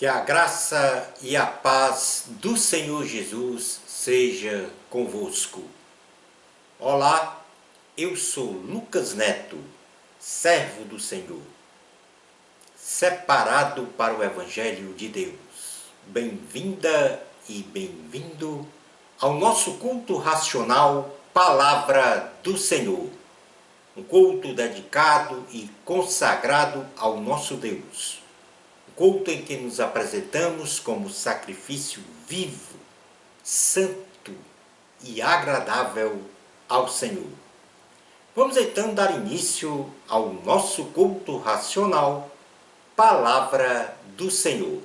Que a graça e a paz do Senhor Jesus seja convosco. Olá, eu sou Lucas Neto, servo do Senhor, separado para o Evangelho de Deus. Bem-vinda e bem-vindo ao nosso culto racional Palavra do Senhor. Um culto dedicado e consagrado ao nosso Deus. Culto em que nos apresentamos como sacrifício vivo, santo e agradável ao Senhor. Vamos então dar início ao nosso culto racional, Palavra do Senhor.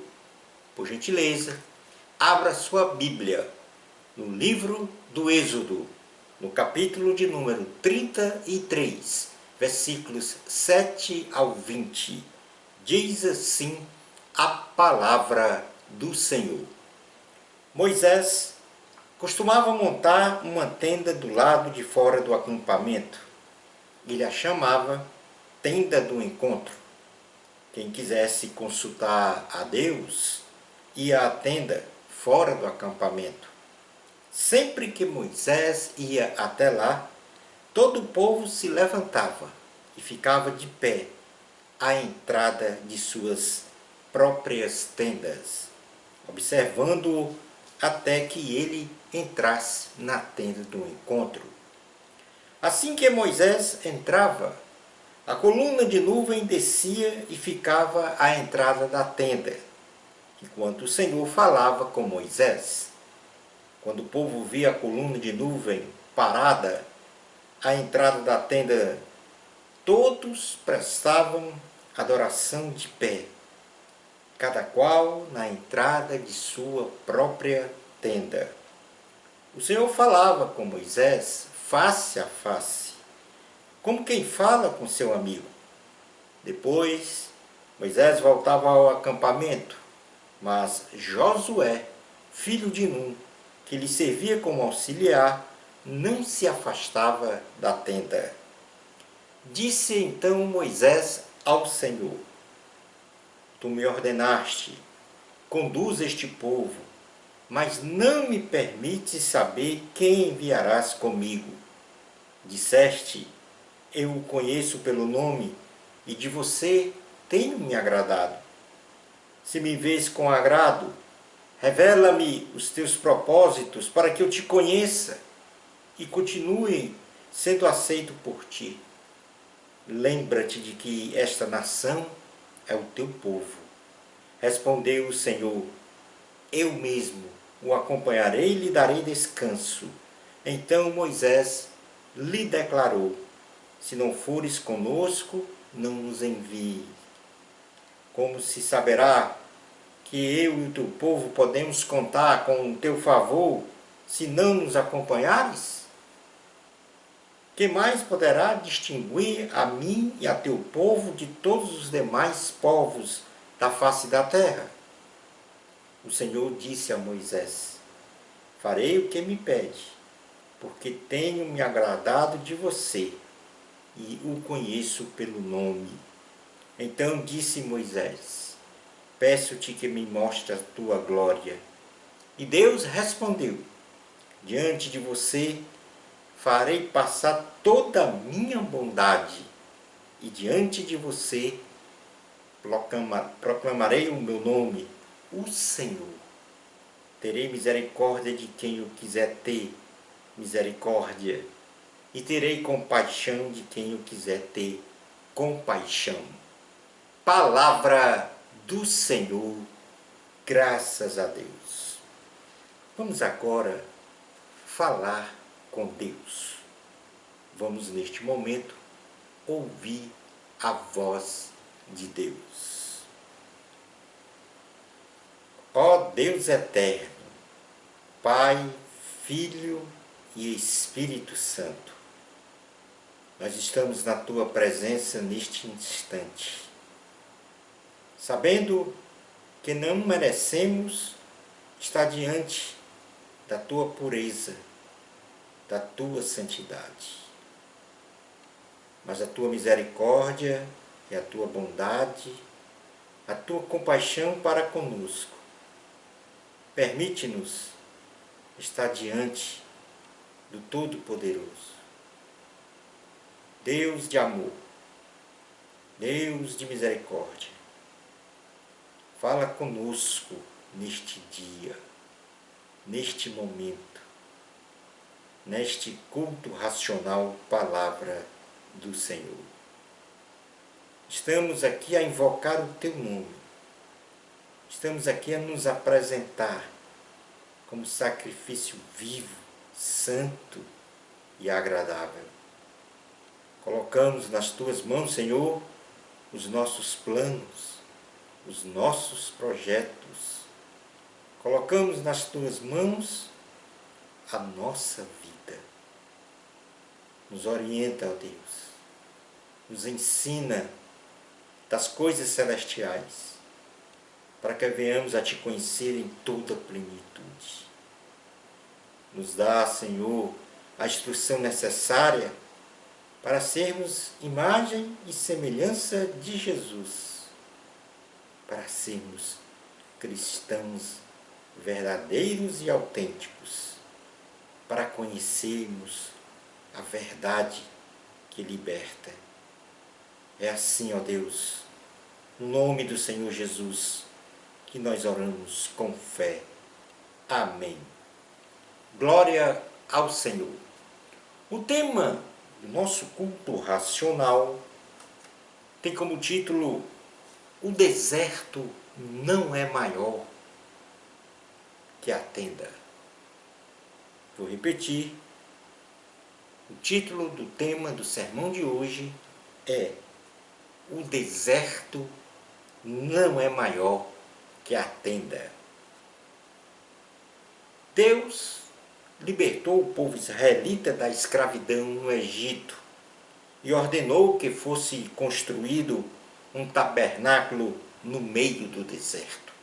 Por gentileza, abra sua Bíblia no livro do Êxodo, no capítulo de número 33, versículos 7 ao 20. Diz assim a palavra do Senhor. Moisés costumava montar uma tenda do lado de fora do acampamento. Ele a chamava Tenda do Encontro. Quem quisesse consultar a Deus ia à tenda fora do acampamento. Sempre que Moisés ia até lá, todo o povo se levantava e ficava de pé à entrada de suas próprias tendas, observando-o até que ele entrasse na tenda do encontro. Assim que Moisés entrava, a coluna de nuvem descia e ficava à entrada da tenda, enquanto o Senhor falava com Moisés. Quando o povo via a coluna de nuvem parada à entrada da tenda, todos prestavam adoração de pé, cada qual na entrada de sua própria tenda. O Senhor falava com Moisés face a face, como quem fala com seu amigo. Depois, Moisés voltava ao acampamento, mas Josué, filho de Num, que lhe servia como auxiliar, não se afastava da tenda. Disse então Moisés ao Senhor: Tu me ordenaste, conduz este povo, mas não me permites saber quem enviarás comigo. Disseste: Eu o conheço pelo nome, e de você tenho me agradado. Se me vês com agrado, revela-me os teus propósitos para que eu te conheça e continue sendo aceito por ti. Lembra-te de que esta nação é o teu povo. Respondeu o Senhor: Eu mesmo o acompanharei e lhe darei descanso. Então Moisés lhe declarou: Se não fores conosco, não nos envie. Como se saberá que eu e o teu povo podemos contar com o teu favor, se não nos acompanhares? Que mais poderá distinguir a mim e a teu povo de todos os demais povos da face da terra? O Senhor disse a Moisés: Farei o que me pede, porque tenho me agradado de você e o conheço pelo nome. Então disse Moisés: Peço-te que me mostre a tua glória. E Deus respondeu: Diante de você farei passar toda a minha bondade, e diante de você proclamarei o meu nome, o Senhor. Terei misericórdia de quem eu quiser ter misericórdia, e terei compaixão de quem eu quiser ter compaixão. Palavra do Senhor, graças a Deus. Vamos agora falar com Deus. Vamos neste momento ouvir a voz de Deus. Ó Deus eterno, Pai, Filho e Espírito Santo, nós estamos na Tua presença neste instante, sabendo que não merecemos estar diante da Tua pureza, da Tua santidade. Mas a Tua misericórdia e a Tua bondade a tua compaixão para conosco. Permite-nos estar diante do Todo-Poderoso. Deus de amor, Deus de misericórdia, fala conosco neste dia, neste momento, neste culto racional, palavra do Senhor. Estamos aqui a invocar o teu nome. Estamos aqui a nos apresentar como sacrifício vivo, santo e agradável. Colocamos nas tuas mãos, Senhor, os nossos planos, os nossos projetos. Colocamos nas tuas mãos a nossa vida. Nos orienta, ó Deus. Nos ensina das coisas celestiais, para que venhamos a te conhecer em toda a plenitude. Nos dá, Senhor, a instrução necessária para sermos imagem e semelhança de Jesus, para sermos cristãos verdadeiros e autênticos, para conhecermos a verdade que liberta. É assim, ó Deus, no nome do Senhor Jesus, que nós oramos com fé. Amém. Glória ao Senhor. O tema do nosso culto racional tem como título: O deserto não é maior que a tenda. Vou repetir. O título do tema do sermão de hoje é: O deserto não é maior que a tenda. Deus libertou o povo israelita da escravidão no Egito e ordenou que fosse construído um tabernáculo no meio do deserto.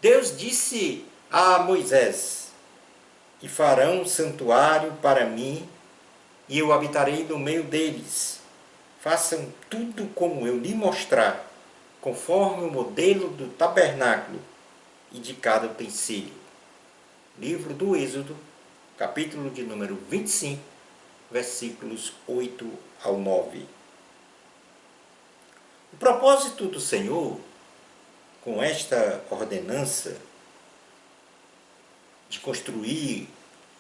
Deus disse a Moisés: E farão um santuário para mim, e eu habitarei no meio deles. Façam tudo como eu lhe mostrar, conforme o modelo do tabernáculo e de cada utensílio. Livro do Êxodo, capítulo de número 25, versículos 8 ao 9. O propósito do Senhor, com esta ordenança de construir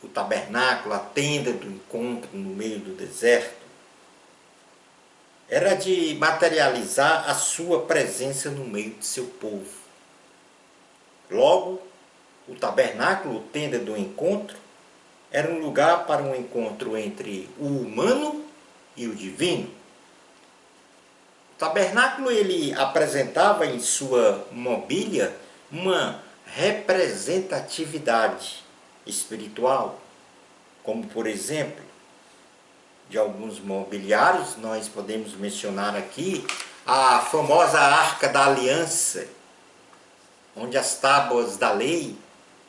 o tabernáculo, a tenda do encontro no meio do deserto, era de materializar a sua presença no meio de seu povo. Logo, o tabernáculo, tenda do encontro, era um lugar para um encontro entre o humano e o divino. O tabernáculo, ele apresentava em sua mobília uma representatividade espiritual, como por exemplo, de alguns mobiliários, nós podemos mencionar aqui a famosa Arca da Aliança, onde as tábuas da lei,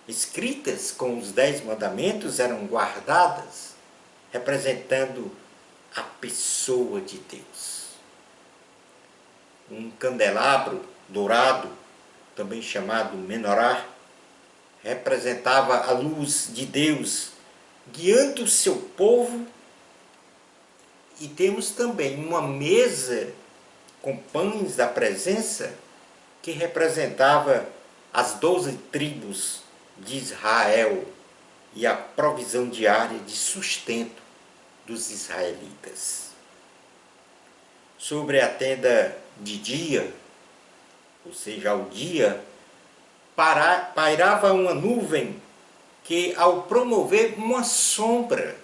escritas com os 10 mandamentos, eram guardadas, representando a pessoa de Deus. Um candelabro dourado, também chamado menorá, representava a luz de Deus, guiando o seu povo. E temos também uma mesa com pães da presença, que representava as 12 tribos de Israel e a provisão diária de sustento dos israelitas. Sobre a tenda de dia, ou seja, ao dia, pairava uma nuvem que, ao promover uma sombra,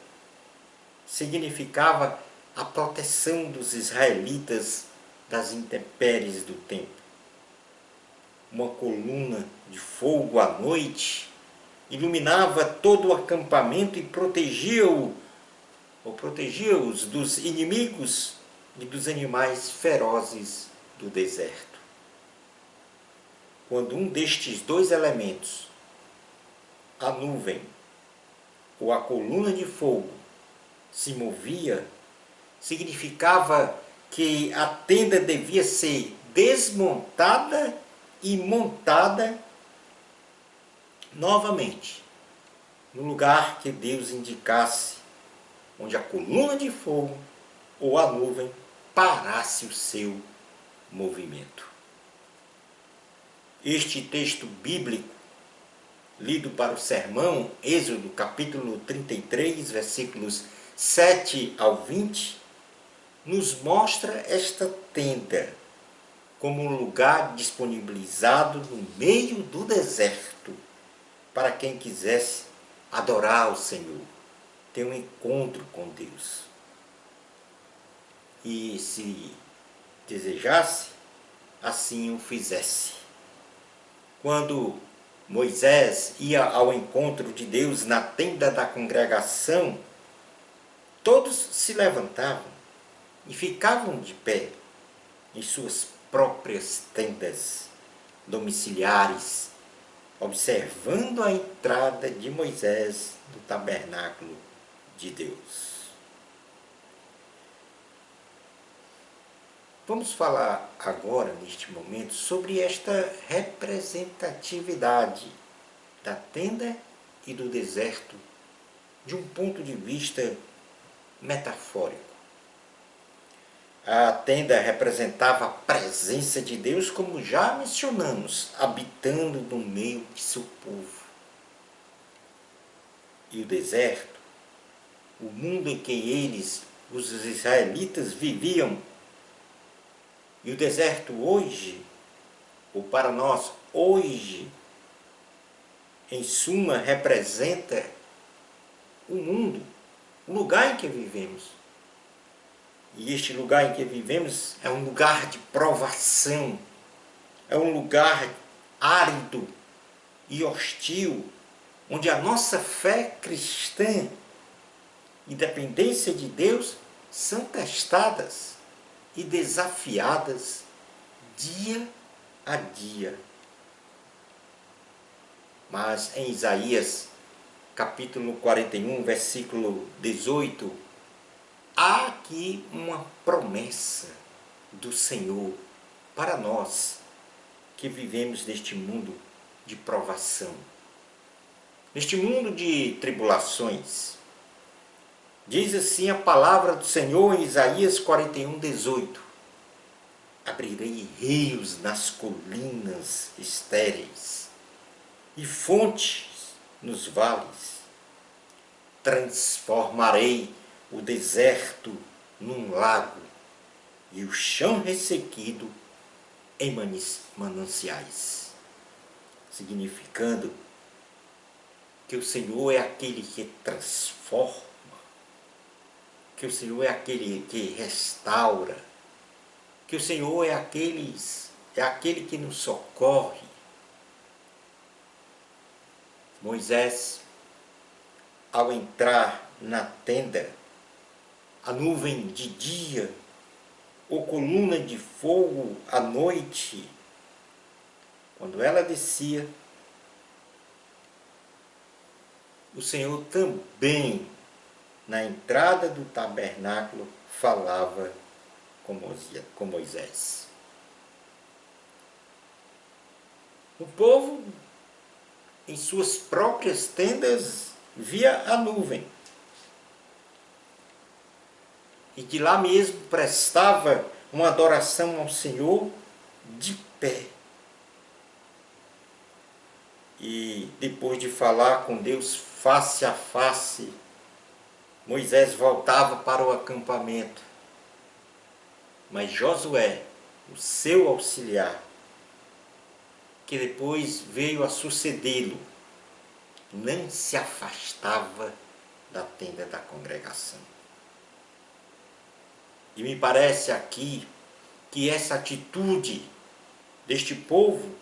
significava a proteção dos israelitas das intempéries do tempo. Uma coluna de fogo à noite iluminava todo o acampamento e protegia-os dos inimigos e dos animais ferozes do deserto. Quando um destes dois elementos, a nuvem ou a coluna de fogo, se movia, significava que a tenda devia ser desmontada e montada novamente, no lugar que Deus indicasse, onde a coluna de fogo ou a nuvem parasse o seu movimento. Este texto bíblico, lido para o sermão, Êxodo capítulo 33, versículos 7 ao 20, nos mostra esta tenda como um lugar disponibilizado no meio do deserto para quem quisesse adorar o Senhor, ter um encontro com Deus. E se desejasse, assim o fizesse. Quando Moisés ia ao encontro de Deus na tenda da congregação, todos se levantavam e ficavam de pé em suas próprias tendas domiciliares, observando a entrada de Moisés no tabernáculo de Deus. Vamos falar agora, neste momento, sobre esta representatividade da tenda e do deserto de um ponto de vista metafórico. A tenda representava a presença de Deus, como já mencionamos, habitando no meio de seu povo. E o deserto, o mundo em que eles, os israelitas, viviam. E o deserto hoje, ou para nós hoje, em suma, representa o mundo, o lugar em que vivemos. E este lugar em que vivemos é um lugar de provação, é um lugar árido e hostil, onde a nossa fé cristã e dependência de Deus são testadas e desafiadas dia a dia. Mas em Isaías capítulo 41, versículo 18, há aqui uma promessa do Senhor para nós que vivemos neste mundo de provação, neste mundo de tribulações. Diz assim a palavra do Senhor em Isaías 41, 18: abrirei rios nas colinas estéreis e fontes nos vales. Transformarei o deserto num lago e o chão ressequido em mananciais. Significando que o Senhor é aquele que transforma, que o Senhor é aquele que restaura, que o Senhor é aquele que nos socorre. Moisés, ao entrar na tenda, a nuvem de dia ou coluna de fogo à noite, quando ela descia, o Senhor também, na entrada do tabernáculo, falava com Moisés. O povo, em suas próprias tendas, via a nuvem. E de lá mesmo prestava uma adoração ao Senhor de pé. E depois de falar com Deus face a face, Moisés voltava para o acampamento. Mas Josué, o seu auxiliar, que depois veio a sucedê-lo, não se afastava da tenda da congregação. E me parece aqui que essa atitude deste povo,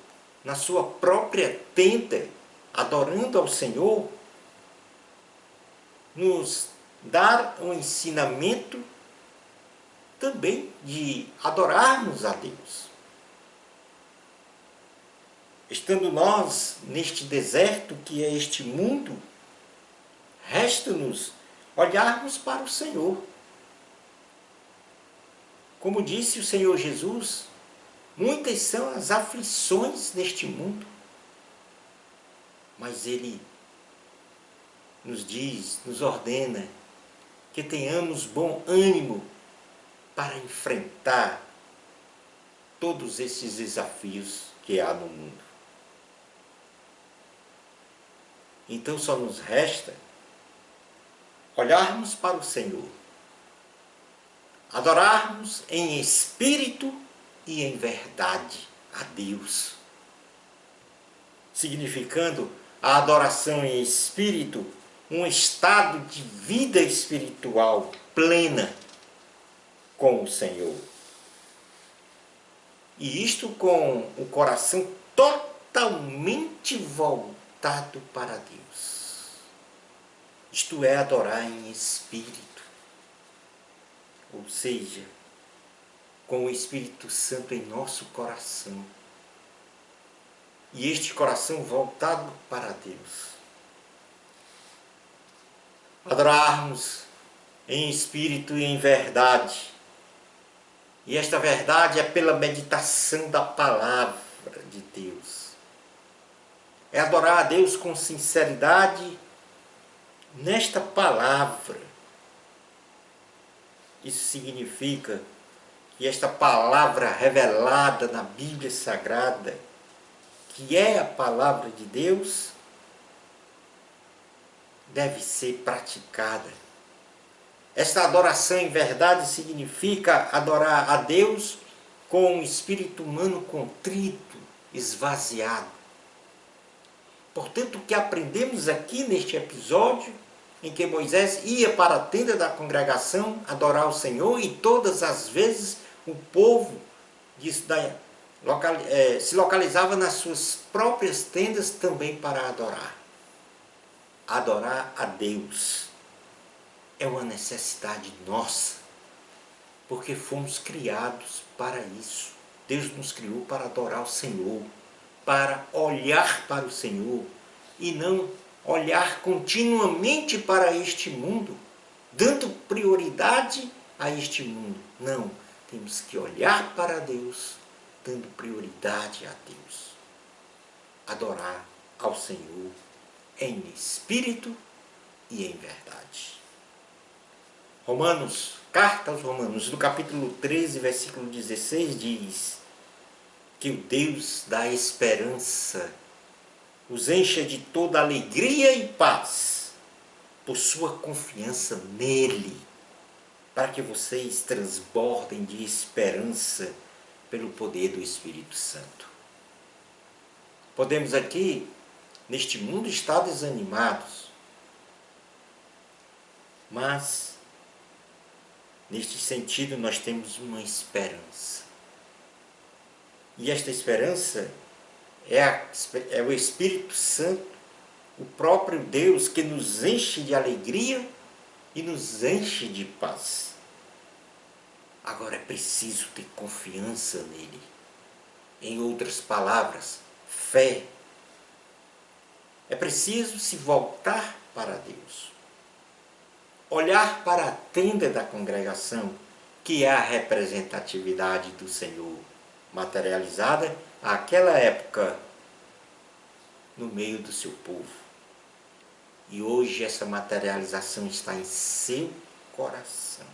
na sua própria tenda, adorando ao Senhor, nos dá um ensinamento também de adorarmos a Deus. Estando nós neste deserto que é este mundo, resta-nos olharmos para o Senhor. Como disse o Senhor Jesus, Muitas são as aflições neste mundo, mas Ele nos diz, nos ordena que tenhamos bom ânimo para enfrentar todos esses desafios que há no mundo. Então só nos resta olharmos para o Senhor, adorarmos em espírito e em verdade a Deus, significando a adoração em espírito um estado de vida espiritual plena com o Senhor. E isto com o coração totalmente voltado para Deus. Isto é adorar em espírito, ou seja, com o Espírito Santo em nosso coração. E este coração voltado para Deus. Adorarmos em espírito e em verdade. E esta verdade é pela meditação da palavra de Deus. É adorar a Deus com sinceridade nesta palavra. Isso significa que esta palavra revelada na Bíblia Sagrada, que é a palavra de Deus, deve ser praticada. Esta adoração em verdade significa adorar a Deus com um espírito humano contrito, esvaziado. Portanto, o que aprendemos aqui neste episódio, em que Moisés ia para a tenda da congregação adorar o Senhor, e todas as vezes o povo se localizava nas suas próprias tendas também para adorar. Adorar a Deus é uma necessidade nossa, porque fomos criados para isso. Deus nos criou para adorar o Senhor, para olhar para o Senhor e não olhar continuamente para este mundo, dando prioridade a este mundo. Não, temos que olhar para Deus, dando prioridade a Deus. Adorar ao Senhor em espírito e em verdade. Carta aos Romanos, no capítulo 13, versículo 16, diz que o Deus da esperança os encha de toda alegria e paz por sua confiança nele, para que vocês transbordem de esperança pelo poder do Espírito Santo. Podemos aqui, neste mundo, estar desanimados, mas neste sentido nós temos uma esperança. E esta esperança é o Espírito Santo, o próprio Deus, que nos enche de alegria e nos enche de paz. Agora é preciso ter confiança nele. Em outras palavras, fé. É preciso se voltar para Deus. Olhar para a tenda da congregação, que é a representatividade do Senhor, materializada àquela época no meio do seu povo. E hoje essa materialização está em seu coração,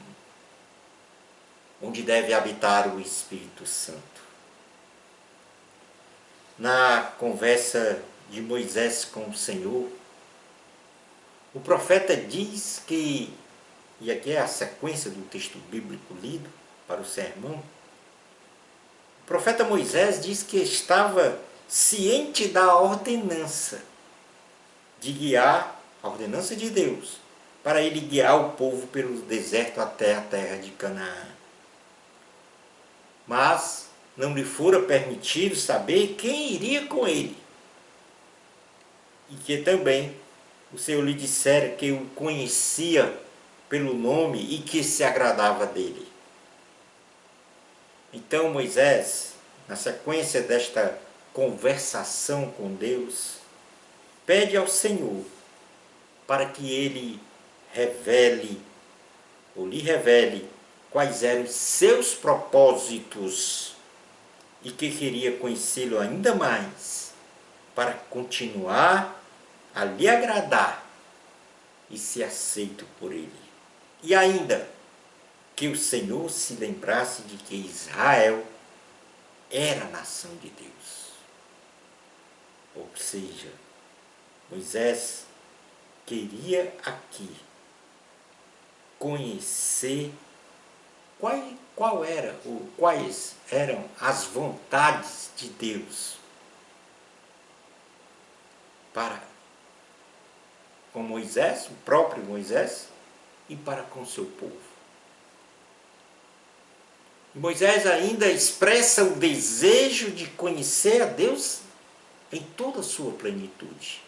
onde deve habitar o Espírito Santo. Na conversa de Moisés com o Senhor, o profeta diz que, e aqui é a sequência do texto bíblico lido para o sermão, o profeta Moisés diz que estava ciente da ordenança de guiar, a ordenança de Deus, para ele guiar o povo pelo deserto até a terra de Canaã. Mas não lhe fora permitido saber quem iria com ele. E que também o Senhor lhe dissera que o conhecia pelo nome e que se agradava dele. Então Moisés, na sequência desta conversação com Deus, pede ao Senhor para que ele lhe revele quais eram seus propósitos e que queria conhecê-lo ainda mais para continuar a lhe agradar e ser aceito por ele. E ainda que o Senhor se lembrasse de que Israel era a nação de Deus. Ou seja, Moisés queria aqui conhecer quais eram as vontades de Deus para com Moisés, o próprio Moisés, e para com seu povo. E Moisés ainda expressa o desejo de conhecer a Deus em toda a sua plenitude.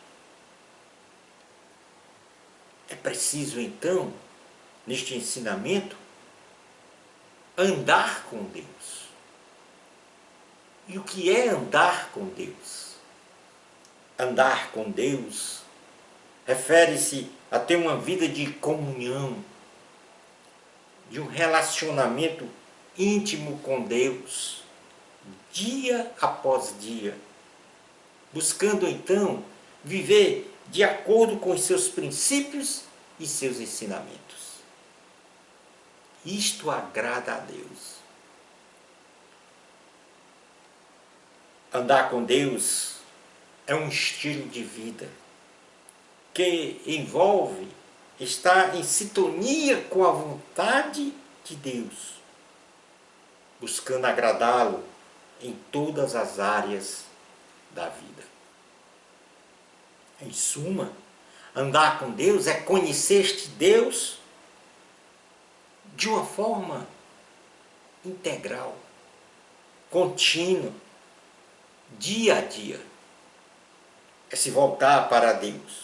É preciso, então, neste ensinamento, andar com Deus. E o que é andar com Deus? Andar com Deus refere-se a ter uma vida de comunhão, de um relacionamento íntimo com Deus, dia após dia, buscando então viver de acordo com os seus princípios e seus ensinamentos. Isto agrada a Deus. Andar com Deus é um estilo de vida que envolve estar em sintonia com a vontade de Deus, buscando agradá-lo em todas as áreas da vida. Em suma, andar com Deus é conhecer este Deus de uma forma integral, contínua, dia a dia. É se voltar para Deus.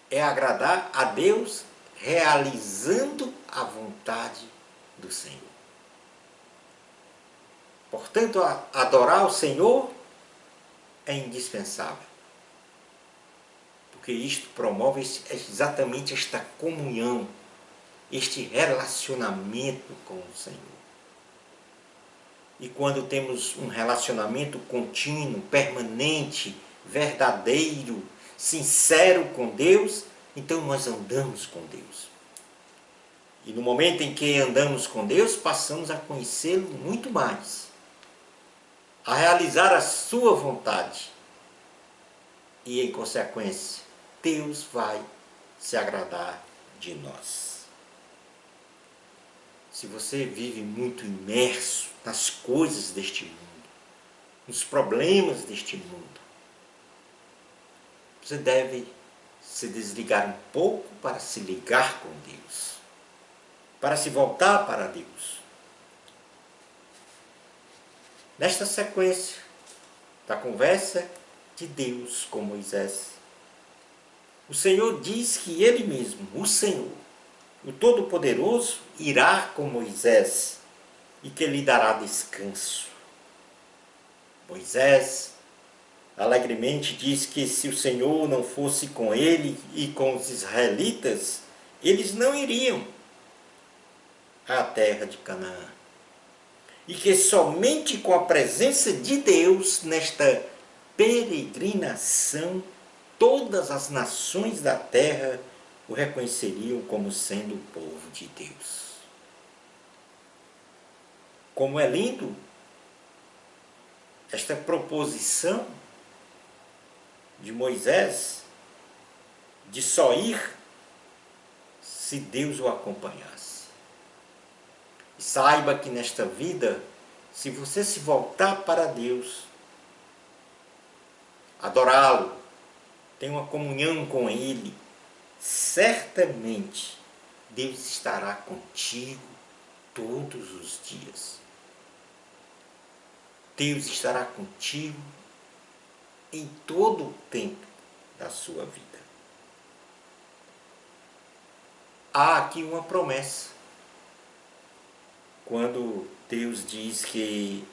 É agradar a Deus realizando a vontade do Senhor. Portanto, adorar o Senhor é indispensável, porque isto promove exatamente esta comunhão, este relacionamento com o Senhor. E quando temos um relacionamento contínuo, permanente, verdadeiro, sincero com Deus, então nós andamos com Deus. E no momento em que andamos com Deus, passamos a conhecê-lo muito mais, a realizar a sua vontade. E, em consequência, Deus vai se agradar de nós. Se você vive muito imerso nas coisas deste mundo, nos problemas deste mundo, você deve se desligar um pouco para se ligar com Deus, para se voltar para Deus. Nesta sequência da conversa de Deus com Moisés, o Senhor diz que Ele mesmo, o Senhor, o Todo-Poderoso, irá com Moisés e que lhe dará descanso. Moisés alegremente diz que se o Senhor não fosse com ele e com os israelitas, eles não iriam à terra de Canaã. E que somente com a presença de Deus nesta peregrinação, todas as nações da terra o reconheceriam como sendo o povo de Deus. Como é lindo esta proposição de Moisés de só ir se Deus o acompanhasse. E saiba que nesta vida, se você se voltar para Deus, adorá-lo, ter uma comunhão com Ele, certamente Deus estará contigo todos os dias. Deus estará contigo em todo o tempo da sua vida. Há aqui uma promessa. Quando Deus diz que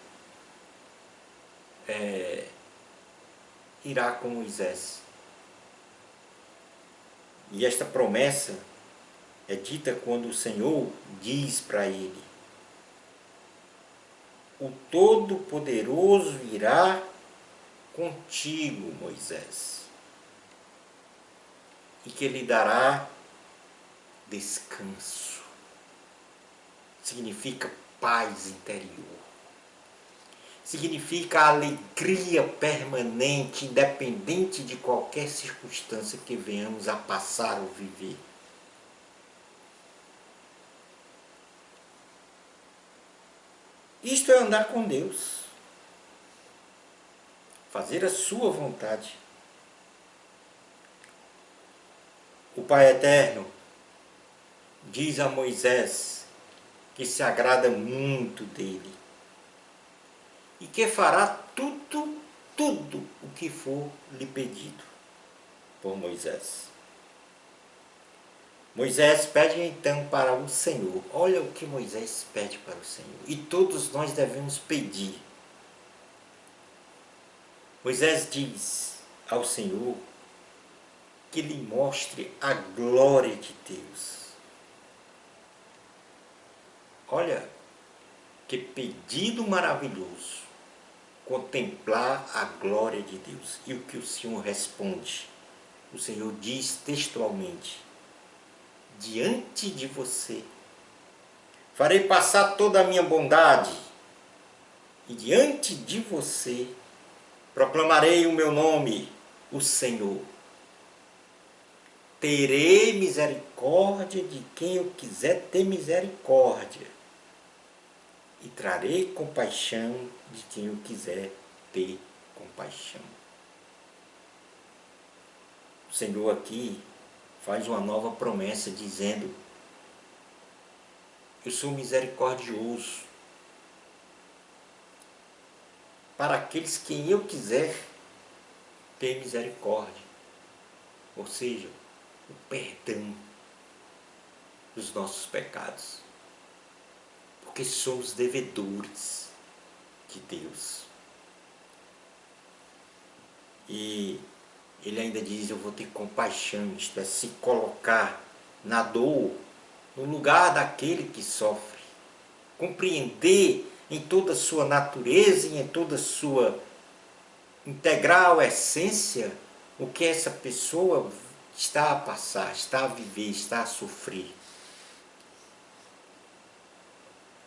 irá com Moisés. E esta promessa é dita quando o Senhor diz para ele: o Todo-Poderoso irá contigo, Moisés, e que lhe dará descanso. Significa paz interior. Significa alegria permanente, independente de qualquer circunstância que venhamos a passar ou viver. Isto é andar com Deus. Fazer a sua vontade. O Pai Eterno diz a Moisés que se agrada muito dele e que fará tudo o que for lhe pedido por Moisés. Moisés pede então para o Senhor. Olha o que Moisés pede para o Senhor. E todos nós devemos pedir. Moisés diz ao Senhor que lhe mostre a glória de Deus. Olha que pedido maravilhoso, contemplar a glória de Deus. E o que o Senhor responde? O Senhor diz textualmente: diante de você farei passar toda a minha bondade, e diante de você proclamarei o meu nome, o Senhor. Terei misericórdia de quem eu quiser ter misericórdia, e trarei compaixão de quem eu quiser ter compaixão. O Senhor aqui faz uma nova promessa dizendo: eu sou misericordioso para aqueles quem eu quiser ter misericórdia. Ou seja, o perdão dos nossos pecados. Porque somos devedores de Deus. E ele ainda diz: eu vou ter compaixão, isto é, se colocar na dor, no lugar daquele que sofre. Compreender em toda a sua natureza e em toda a sua integral essência o que essa pessoa está a passar, está a viver, está a sofrer.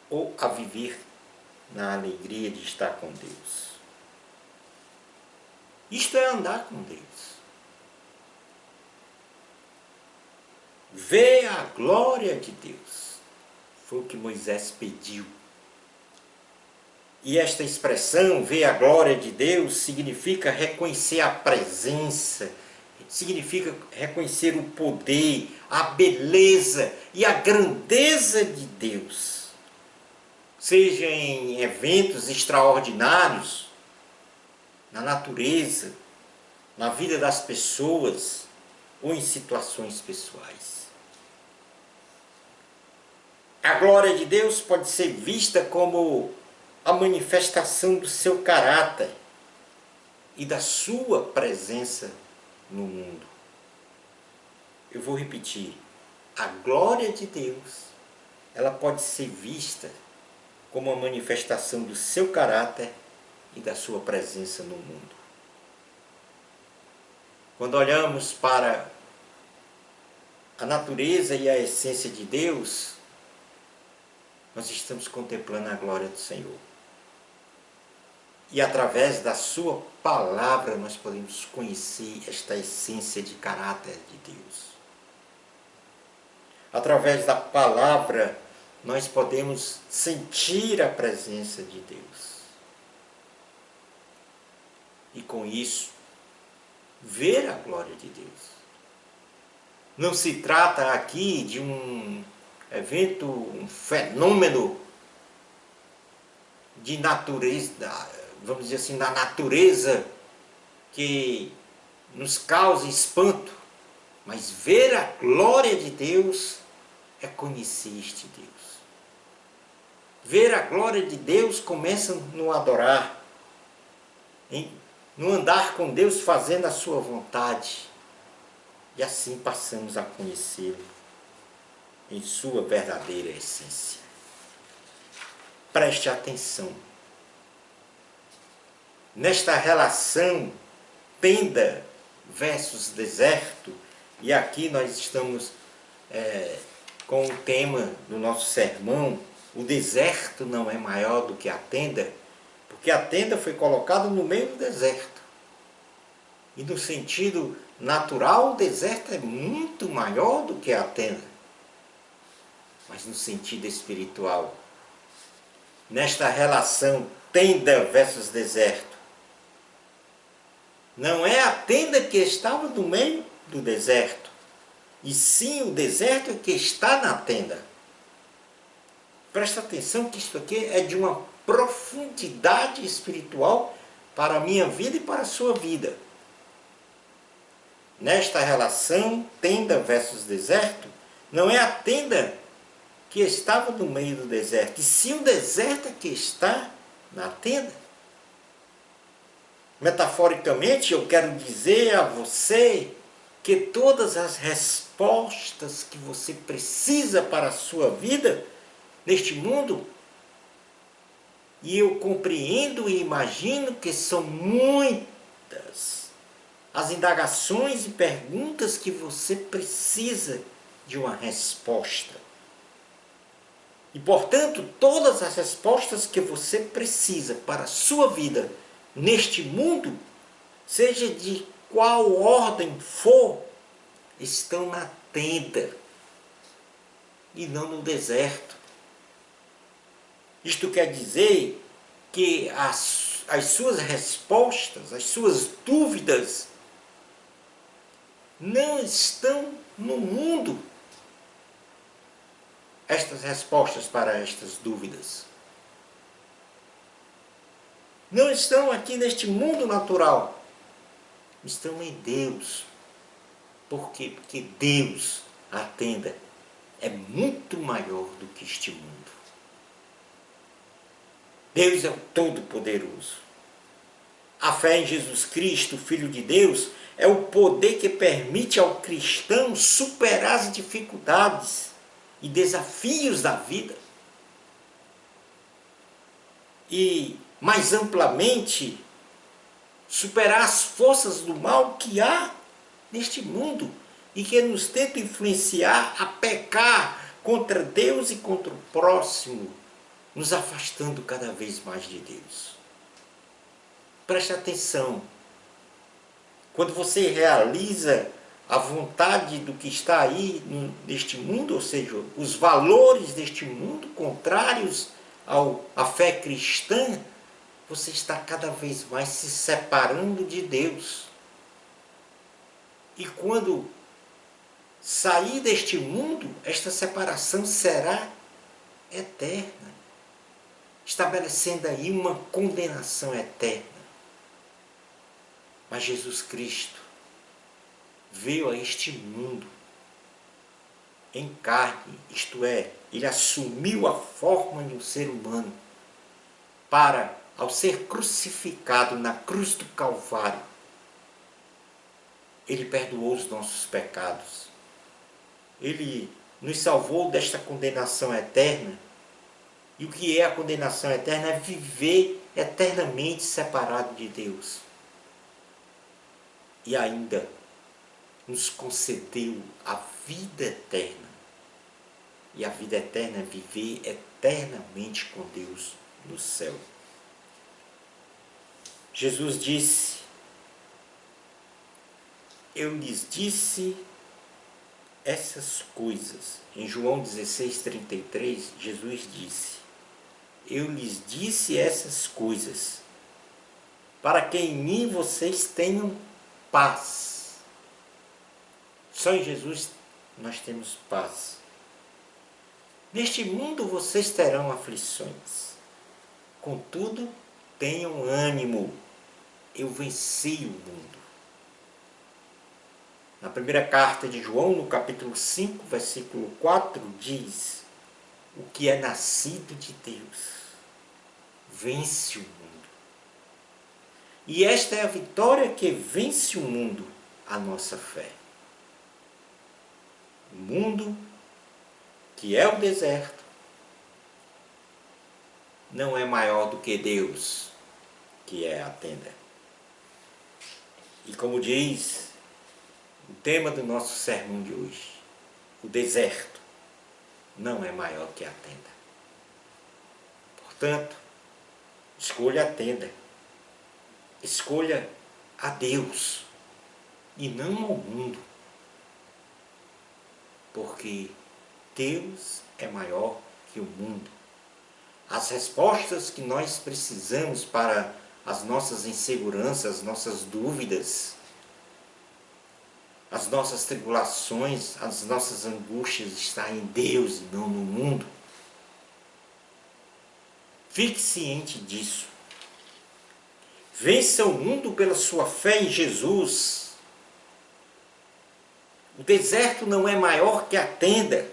Ou a viver na alegria de estar com Deus. Isto é andar com Deus. Ver a glória de Deus. Foi o que Moisés pediu. E esta expressão, ver a glória de Deus, significa reconhecer a presença, significa reconhecer o poder, a beleza e a grandeza de Deus. Seja em eventos extraordinários, na natureza, na vida das pessoas ou em situações pessoais. A glória de Deus pode ser vista como a manifestação do seu caráter e da sua presença no mundo. Eu vou repetir. A glória de Deus, ela pode ser vista como a manifestação do seu caráter e da sua presença no mundo. Quando olhamos para a natureza e a essência de Deus, nós estamos contemplando a glória do Senhor. E através da sua palavra nós podemos conhecer esta essência de caráter de Deus. Através da palavra nós podemos sentir a presença de Deus. E com isso, ver a glória de Deus. Não se trata aqui de um evento, um fenômeno de natureza, vamos dizer assim, da natureza que nos causa espanto, mas ver a glória de Deus é conhecer este Deus. Ver a glória de Deus começa no adorar, no andar com Deus fazendo a sua vontade, e assim passamos a conhecê-lo em sua verdadeira essência. Preste atenção. nesta relação tenda versus deserto, e aqui nós estamos com o tema do nosso sermão, o deserto não é maior do que a tenda, porque a tenda foi colocada no meio do deserto. E no sentido natural, o deserto é muito maior do que a tenda. Mas no sentido espiritual, nesta relação tenda versus deserto, não é a tenda que estava no meio do deserto, e sim o deserto que está na tenda. Presta atenção que isso aqui é de uma profundidade espiritual para a minha vida e para a sua vida. Nesta relação tenda versus deserto, não é a tenda que estava no meio do deserto, e sim o deserto que está na tenda. Metaforicamente, eu quero dizer a você que todas as respostas que você precisa para a sua vida neste mundo, e eu compreendo e imagino que são muitas as indagações e perguntas que você precisa de uma resposta. E, portanto, todas as respostas que você precisa para a sua vida neste mundo, seja de qual ordem for, estão na tenda e não no deserto. Isto quer dizer que as suas respostas, as suas dúvidas, não estão no mundo. Estas respostas para estas dúvidas não estão aqui neste mundo natural, estão em Deus. Por quê? Porque Deus, a tenda, é muito maior do que este mundo. Deus é o Todo-Poderoso. A fé em Jesus Cristo, Filho de Deus, é o poder que permite ao cristão superar as dificuldades e desafios da vida. E, mais amplamente, superar as forças do mal que há neste mundo e que nos tenta influenciar a pecar contra Deus e contra o próximo, nos afastando cada vez mais de Deus. Preste atenção. Quando você realiza a vontade do que está aí neste mundo, ou seja, os valores deste mundo contrários à fé cristã, você está cada vez mais se separando de Deus. E quando sair deste mundo, esta separação será eterna, estabelecendo aí uma condenação eterna. Mas Jesus Cristo veio a este mundo em carne, isto é, ele assumiu a forma de um ser humano para, ao ser crucificado na cruz do Calvário, ele perdoou os nossos pecados. Ele nos salvou desta condenação eterna. E o que é a condenação eterna? É viver eternamente separado de Deus. E ainda nos concedeu a vida eterna. E a vida eterna é viver eternamente com Deus no céu. Jesus disse: eu lhes disse essas coisas. Em João 16:33, Jesus disse: eu lhes disse essas coisas, para que em mim vocês tenham paz. Só em Jesus nós temos paz. Neste mundo vocês terão aflições. Contudo, tenham ânimo. Eu venci o mundo. Na primeira carta de João, no capítulo 5, versículo 4, diz: o que é nascido de Deus vence o mundo. E esta é a vitória que vence o mundo, a nossa fé. O mundo, que é o deserto, não é maior do que Deus. que é a tenda. E como diz o tema do nosso sermão de hoje, o deserto não é maior que a tenda. Portanto, escolha a tenda. Escolha a Deus e não ao mundo. Porque Deus é maior que o mundo. As respostas que nós precisamos para as nossas inseguranças, as nossas dúvidas, as nossas tribulações, as nossas angústias estão em Deus e não no mundo. Fique ciente disso. Vença o mundo pela sua fé em Jesus. O deserto não é maior que a tenda.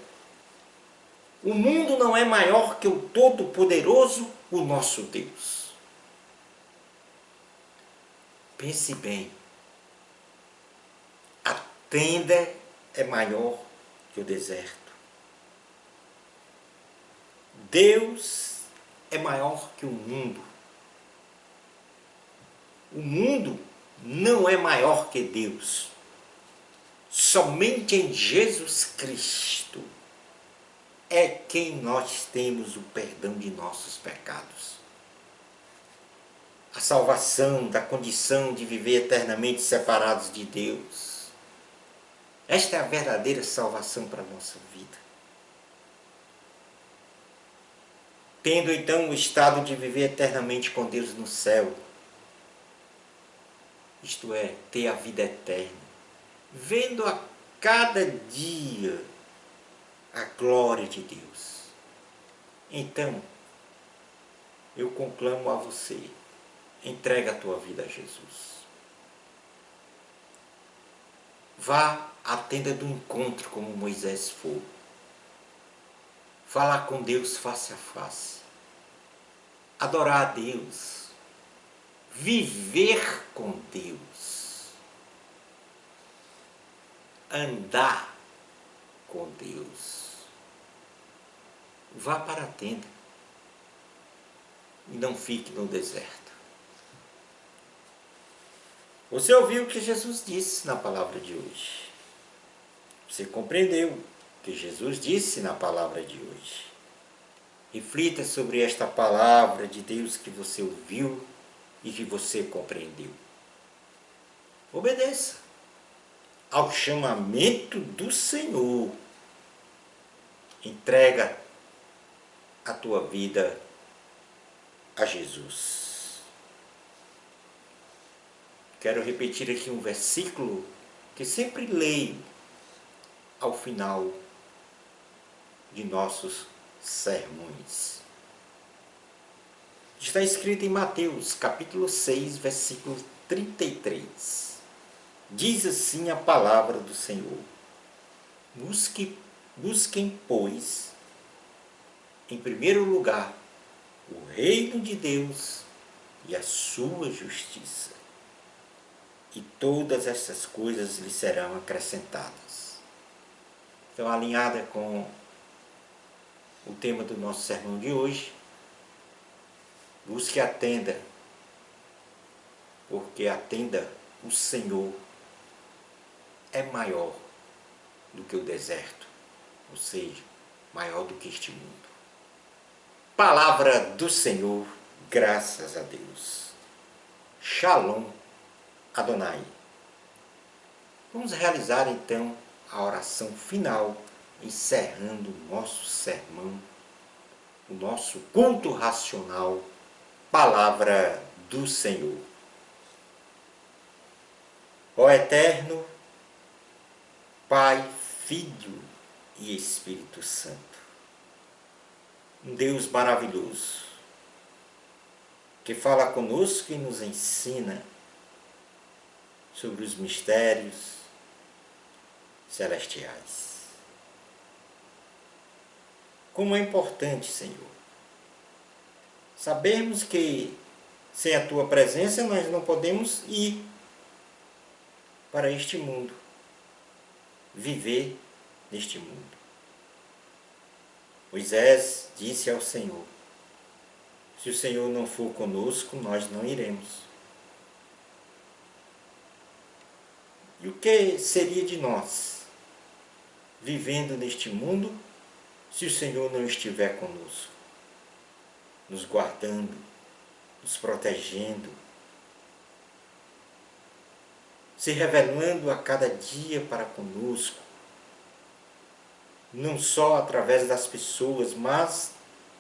O mundo não é maior que o Todo-Poderoso, o nosso Deus. Pense bem. A tenda é maior que o deserto. Deus é maior que o mundo. O mundo não é maior que Deus. Somente em Jesus Cristo é quem nós temos o perdão de nossos pecados. A salvação da condição de viver eternamente separados de Deus. Esta é a verdadeira salvação para a nossa vida. Tendo então o estado de viver eternamente com Deus no céu, isto é, ter a vida eterna, vendo a cada dia a glória de Deus. Então, eu conclamo a você, entrega a tua vida a Jesus. Vá à tenda do encontro como Moisés foi. Falar com Deus face a face. Adorar a Deus. Viver com Deus. Andar com Deus. Vá para a tenda e não fique no deserto. Você ouviu o que Jesus disse na palavra de hoje. Você compreendeu o que Jesus disse na palavra de hoje. Reflita sobre esta palavra de Deus que você ouviu e que você compreendeu. Obedeça ao chamamento do Senhor. Entrega a tua vida a Jesus. Quero repetir aqui um versículo que sempre leio ao final de nossos sermões. Está escrito em Mateus, capítulo 6, versículo 33. Diz assim a palavra do Senhor: Busquem, pois, em primeiro lugar, o reino de Deus e a sua justiça, e todas essas coisas lhe serão acrescentadas. Então, alinhada com o tema do nosso sermão de hoje, busque a tenda, porque a tenda, o Senhor, é maior do que o deserto, ou seja, maior do que este mundo. Palavra do Senhor, graças a Deus. Shalom Adonai. Vamos realizar então a oração final, encerrando o nosso sermão, o nosso culto racional, palavra do Senhor. Ó Eterno, Pai, Filho e Espírito Santo, um Deus maravilhoso, que fala conosco e nos ensina sobre os mistérios celestiais. Como é importante, Senhor, sabermos que sem a Tua presença nós não podemos ir para este mundo, viver neste mundo. Moisés disse ao Senhor: Se o Senhor não for conosco, nós não iremos. E o que seria de nós, vivendo neste mundo, se o Senhor não estiver conosco, nos guardando, nos protegendo, se revelando a cada dia para conosco, não só através das pessoas, mas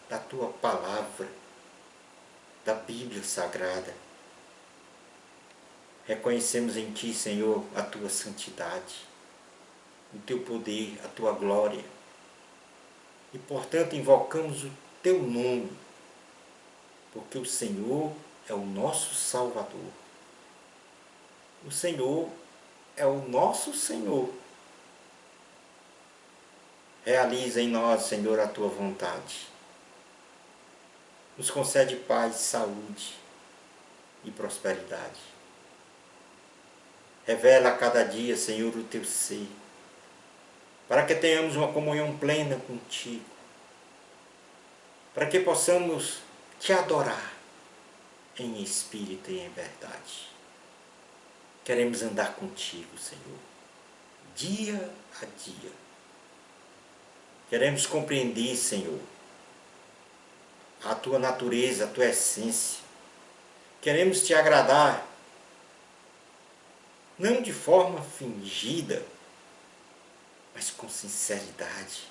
da Tua palavra, da Bíblia Sagrada. Reconhecemos em Ti, Senhor, a Tua santidade, o Teu poder, a Tua glória. E, portanto, invocamos o Teu nome, porque o Senhor é o nosso Salvador. O Senhor é o nosso Senhor. Realiza em nós, Senhor, a Tua vontade. Nos concede paz, saúde e prosperidade. Revela a cada dia, Senhor, o Teu ser, para que tenhamos uma comunhão plena contigo, para que possamos Te adorar em espírito e em verdade. Queremos andar contigo, Senhor, dia a dia. Queremos compreender, Senhor, a Tua natureza, a Tua essência. Queremos Te agradar, não de forma fingida, mas com sinceridade,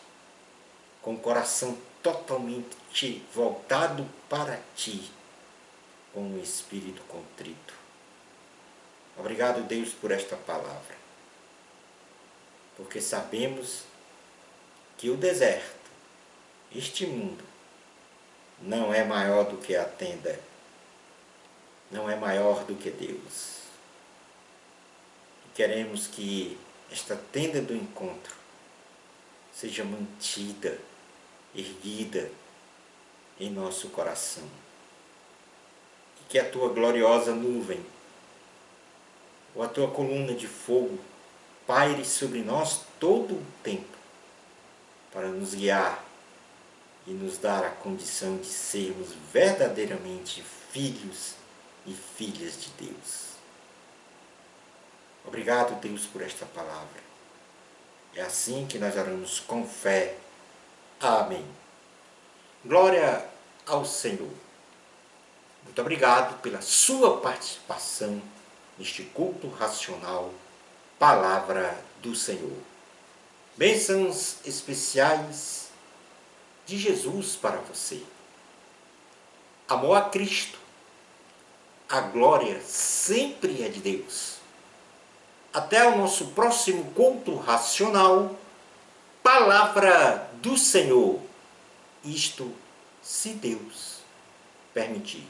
com o coração totalmente voltado para Ti, com um espírito contrito. Obrigado, Deus, por esta palavra, porque sabemos que o deserto, este mundo, não é maior do que a tenda, não é maior do que Deus. E queremos que esta tenda do encontro seja mantida, erguida em nosso coração. E que a Tua gloriosa nuvem, ou a Tua coluna de fogo, paire sobre nós todo o tempo, para nos guiar e nos dar a condição de sermos verdadeiramente filhos e filhas de Deus. Obrigado, Deus, por esta palavra. É assim que nós oramos com fé. Amém. Glória ao Senhor. Muito obrigado pela sua participação neste culto racional, Palavra do Senhor. Bênçãos especiais de Jesus para você. Amor a Cristo. A glória sempre é de Deus. Até o nosso próximo culto racional, Palavra do Senhor. Isto, se Deus permitir.